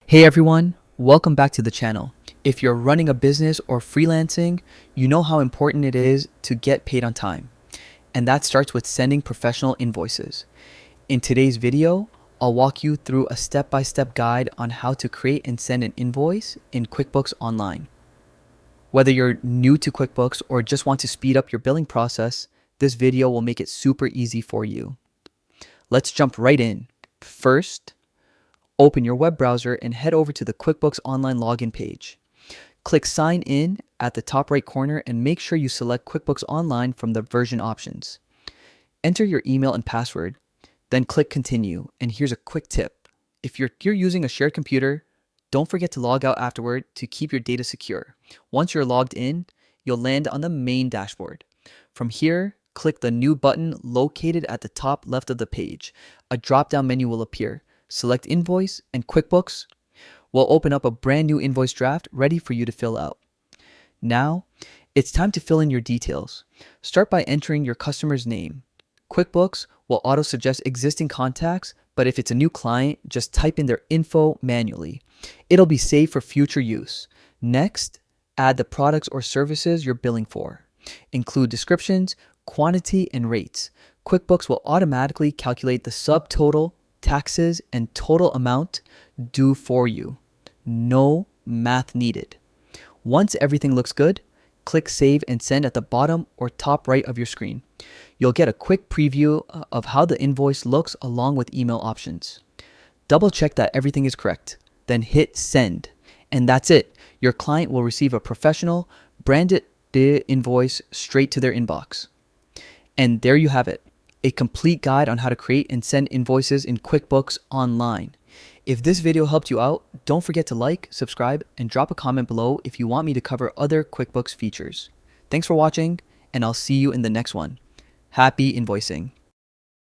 Hey everyone, welcome back to the channel. If you're running a business or freelancing, you know how important it is to get paid on time. And that starts with sending professional invoices. In today's video, I'll walk you through a step-by-step guide on how to create and send an invoice in QuickBooks Online. Whether you're new to QuickBooks or just want to speed up your billing process, this video will make it super easy for you. Let's jump right in. First, open your web browser and head over to the QuickBooks Online login page. Click Sign In at the top right corner and make sure you select QuickBooks Online from the version options. Enter your email and password, then click Continue. And here's a quick tip. If you're using a shared computer, don't forget to log out afterward to keep your data secure. Once you're logged in, you'll land on the main dashboard. From here, click the New button located at the top left of the page. A drop-down menu will appear. Select Invoice, and QuickBooks will open up a brand new invoice draft ready for you to fill out. Now, it's time to fill in your details. Start by entering your customer's name. QuickBooks will auto-suggest existing contacts, but if it's a new client, just type in their info manually. It'll be saved for future use. Next, add the products or services you're billing for. Include descriptions, quantity, and rates. QuickBooks will automatically calculate the subtotal, taxes, and total amount due for you. No math needed. Once everything looks good, click Save and Send at the bottom or top right of your screen. You'll get a quick preview of how the invoice looks along with email options. Double check that everything is correct, then hit Send. And that's it. Your client will receive a professional, branded invoice straight to their inbox. And there you have it. A complete guide on how to create and send invoices in QuickBooks Online. If this video helped you out, don't forget to like, subscribe, and drop a comment below if you want me to cover other QuickBooks features. Thanks for watching, and I'll see you in the next one. Happy invoicing!